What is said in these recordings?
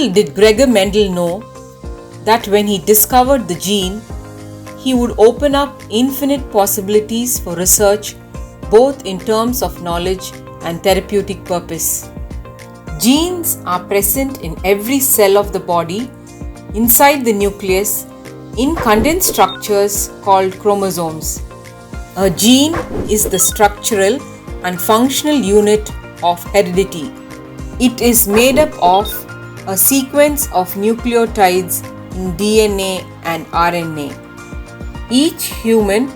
Little did Gregor Mendel know that when he discovered the gene, he would open up infinite possibilities for research, both in terms of knowledge and therapeutic purpose. Genes are present in every cell of the body, inside the nucleus, in condensed structures called chromosomes. A gene is the structural and functional unit of heredity. It is made up of a sequence of nucleotides in DNA and RNA. Each human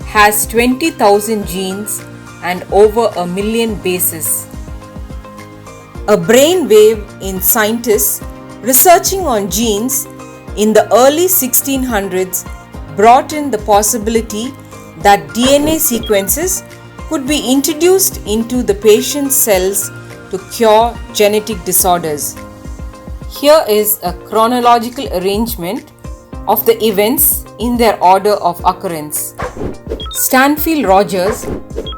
has 20,000 genes and over 1 million bases. A brain wave in scientists researching on genes in the early 1600s brought in the possibility that DNA sequences could be introduced into the patient's cells to cure genetic disorders. Here is a chronological arrangement of the events in their order of occurrence. Stanfield Rogers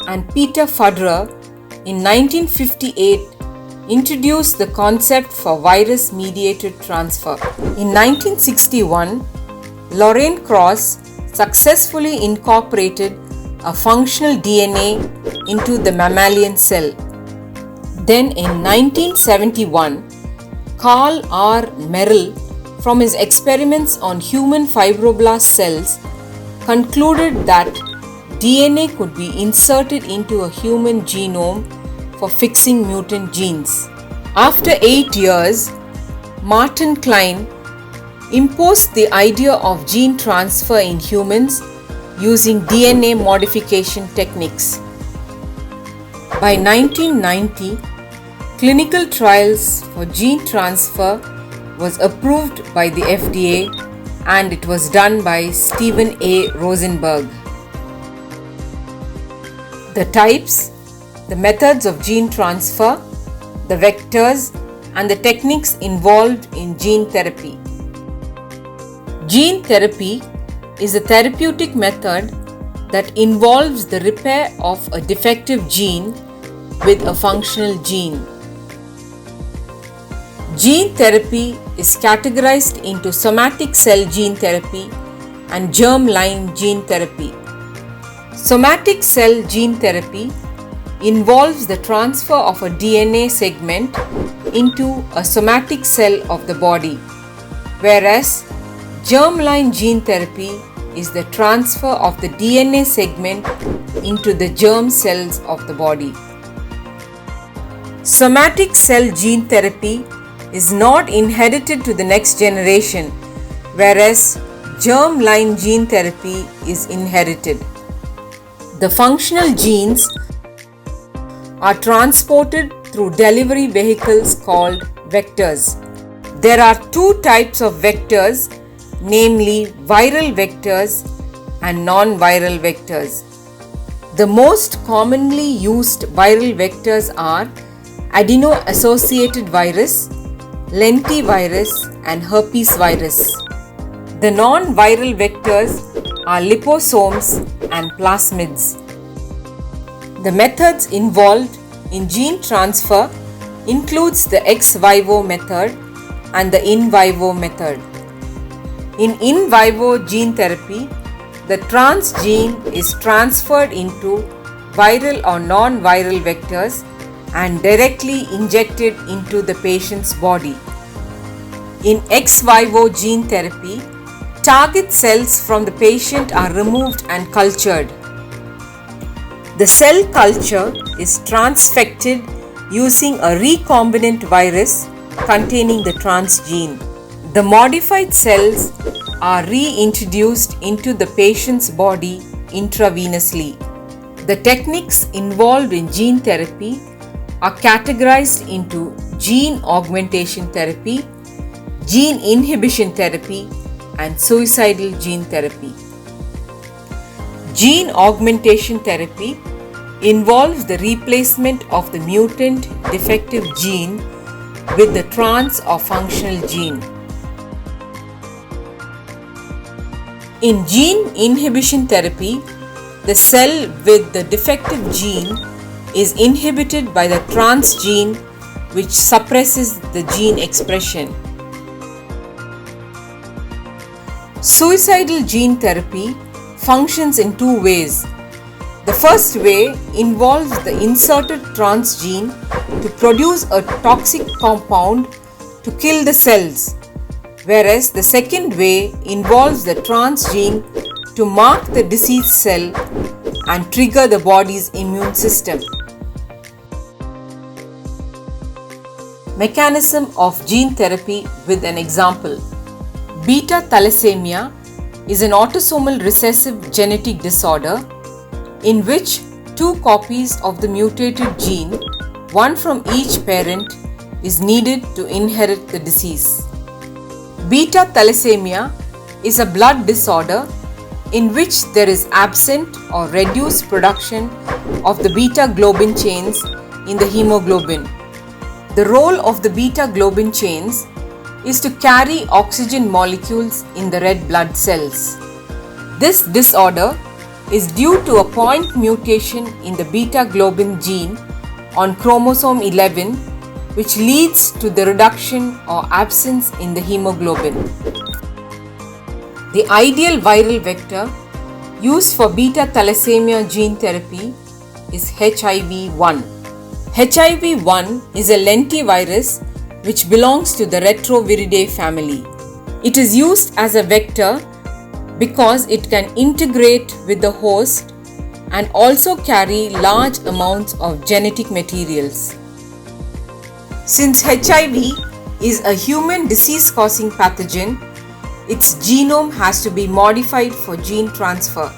and Peter Fuderer in 1958 introduced the concept for virus-mediated transfer. In 1961, Lorraine Krauss successfully incorporated a functional DNA into the mammalian cell. Then in 1971, Carl R. Merrill, from his experiments on human fibroblast cells, concluded that DNA could be inserted into a human genome for fixing mutant genes. After 8 years, Martin Klein imposed the idea of gene transfer in humans using DNA modification techniques. By 1990, clinical trials for gene transfer was approved by the FDA, and it was done by Stephen A. Rosenberg. The types, the methods of gene transfer, the vectors, and the techniques involved in gene therapy. Gene therapy is a therapeutic method that involves the repair of a defective gene with a functional gene. Gene therapy is categorized into somatic cell gene therapy and germ-line gene therapy. Somatic cell gene therapy involves the transfer of a DNA segment into a somatic cell of the body, whereas germ-line gene therapy is the transfer of the DNA segment into the germ cells of the body. Somatic cell gene therapy is not inherited to the next generation, whereas germ-line gene therapy is inherited. The functional genes are transported through delivery vehicles called vectors. There are two types of vectors, namely viral vectors and non-viral vectors. The most commonly used viral vectors are adeno-associated virus, lentivirus, and herpes virus. The non-viral vectors are liposomes and plasmids. The methods involved in gene transfer includes the ex vivo method and the in vivo method. In vivo gene therapy, the transgene is transferred into viral or non-viral vectors and directly injected into the patient's body. In ex vivo gene therapy, target cells from the patient are removed and cultured. The cell culture is transfected using a recombinant virus containing the transgene. The modified cells are reintroduced into the patient's body intravenously. The techniques involved in gene therapy are categorized into gene augmentation therapy, gene inhibition therapy, and suicidal gene therapy. Gene augmentation therapy involves the replacement of the mutant defective gene with the trans or functional gene. In gene inhibition therapy, the cell with the defective gene is inhibited by the transgene, which suppresses the gene expression. Suicidal gene therapy functions in two ways. The first way involves the inserted transgene to produce a toxic compound to kill the cells, whereas the second way involves the transgene to mark the diseased cell and trigger the body's immune system. Mechanism of gene therapy with an example. Beta thalassemia is an autosomal recessive genetic disorder in which two copies of the mutated gene, one from each parent, is needed to inherit the disease. Beta thalassemia is a blood disorder in which there is absent or reduced production of the beta globin chains in the hemoglobin. The role of the beta globin chains is to carry oxygen molecules in the red blood cells. This disorder is due to a point mutation in the beta globin gene on chromosome 11, which leads to the reduction or absence in the hemoglobin. The ideal viral vector used for beta thalassemia gene therapy is HIV-1. HIV-1 is a lentivirus which belongs to the Retroviridae family. It is used as a vector because it can integrate with the host and also carry large amounts of genetic materials. Since HIV is a human disease-causing pathogen, its genome has to be modified for gene transfer.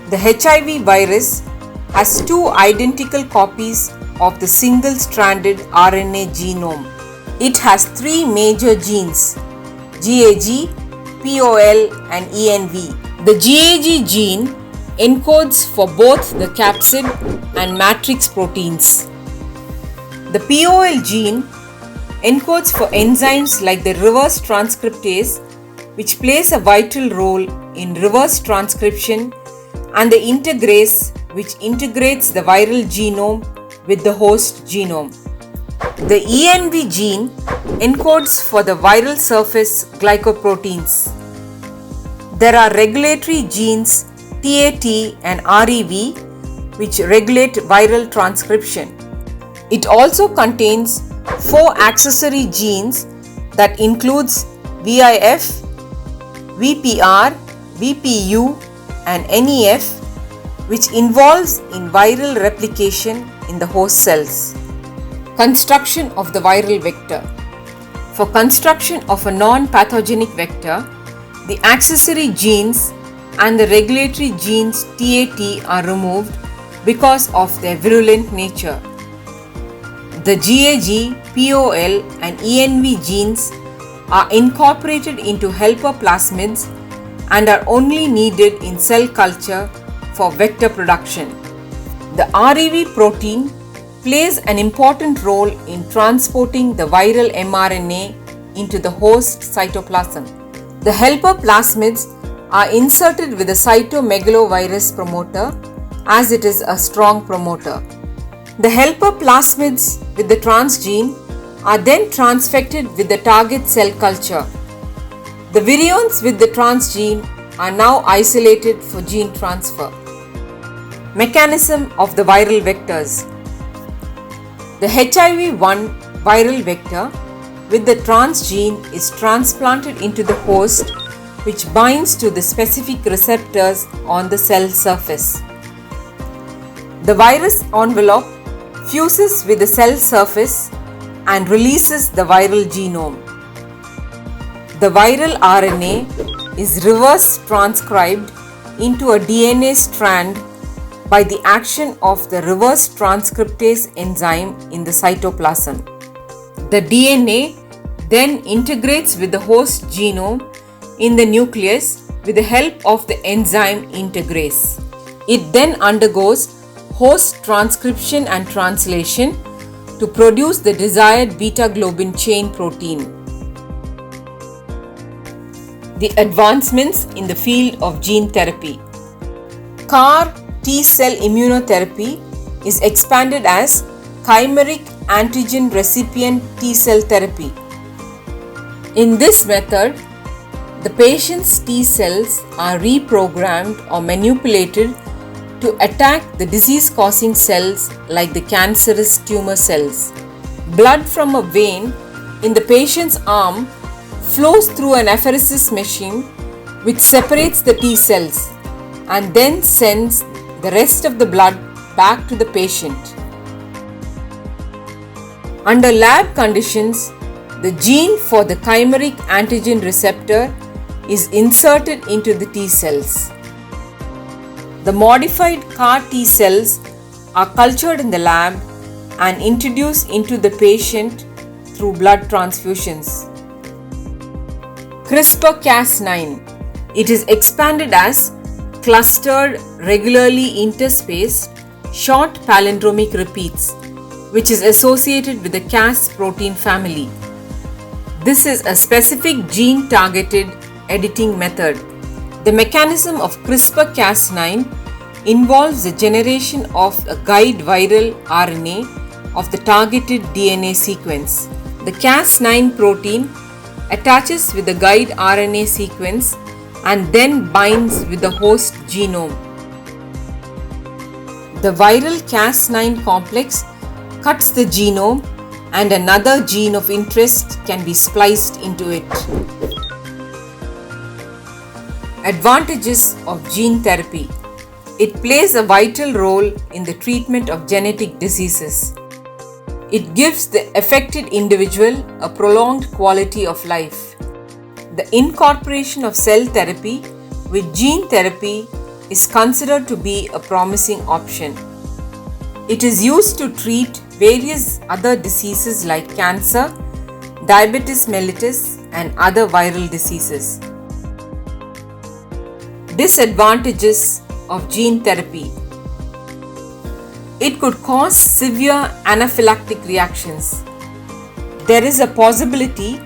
The HIV virus has two identical copies of the single-stranded RNA genome. It has three major genes: GAG, POL and ENV. The GAG gene encodes for both the capsid and matrix proteins. The POL gene encodes for enzymes like the reverse transcriptase, which plays a vital role in reverse transcription, and the integrase, which integrates the viral genome with the host genome. The ENV gene encodes for the viral surface glycoproteins. There are regulatory genes TAT and REV which regulate viral transcription. It also contains 4 accessory genes that includes VIF, VPR, VPU and NEF, which involves in viral replication in the host cells. Construction of the viral vector. For construction of a non-pathogenic vector, the accessory genes and the regulatory genes TAT are removed because of their virulent nature. The GAG, POL and ENV genes are incorporated into helper plasmids and are only needed in cell culture for vector production. The REV protein plays an important role in transporting the viral mRNA into the host cytoplasm. The helper plasmids are inserted with a cytomegalovirus promoter as it is a strong promoter. The helper plasmids with the transgene are then transfected with the target cell culture. The virions with the transgene are now isolated for gene transfer. Mechanism of the viral vectors. The HIV-1 viral vector with the transgene is transplanted into the host, which binds to the specific receptors on the cell surface. The virus envelope fuses with the cell surface and releases the viral genome. The viral RNA is reverse transcribed into a DNA strand by the action of the reverse transcriptase enzyme in the cytoplasm. The DNA then integrates with the host genome in the nucleus with the help of the enzyme integrase. It then undergoes host transcription and translation to produce the desired beta globin chain protein. The advancements in the field of gene therapy. CAR T-cell immunotherapy is expanded as chimeric antigen recipient T-cell therapy. In this method, The patient's T cells are reprogrammed or manipulated to attack the disease-causing cells like the cancerous tumor cells. Blood from a vein in the patient's arm flows through an apheresis machine which separates the T cells and then sends the rest of the blood back to the patient. Under lab conditions, the gene for the chimeric antigen receptor is inserted into the T cells. The modified CAR T cells are cultured in the lab and introduced into the patient through blood transfusions. CRISPR-Cas9. It is expanded as clustered, regularly interspaced, short palindromic repeats, which is associated with the Cas protein family. This is a specific gene-targeted editing method. The mechanism of CRISPR-Cas9 involves the generation of a guide viral RNA of the targeted DNA sequence. The Cas9 protein attaches with the guide RNA sequence and then binds with the host genome. The viral Cas9 complex cuts the genome and another gene of interest can be spliced into it. Advantages of gene therapy. It plays a vital role in the treatment of genetic diseases. It gives the affected individual a prolonged quality of life. The incorporation of cell therapy with gene therapy is considered to be a promising option. It is used to treat various other diseases like cancer, diabetes mellitus, and other viral diseases. Disadvantages of gene therapy. It could cause severe anaphylactic reactions. There is a possibility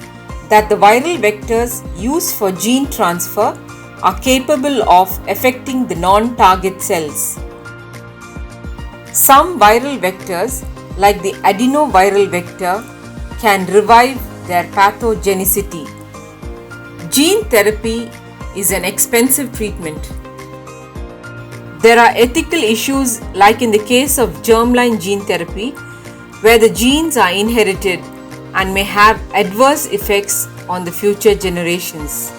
that the viral vectors used for gene transfer are capable of affecting the non-target cells. Some viral vectors, like the adenoviral vector, can revive their pathogenicity. Gene therapy is an expensive treatment. There are ethical issues like in the case of germline gene therapy, where the genes are inherited and may have adverse effects on the future generations.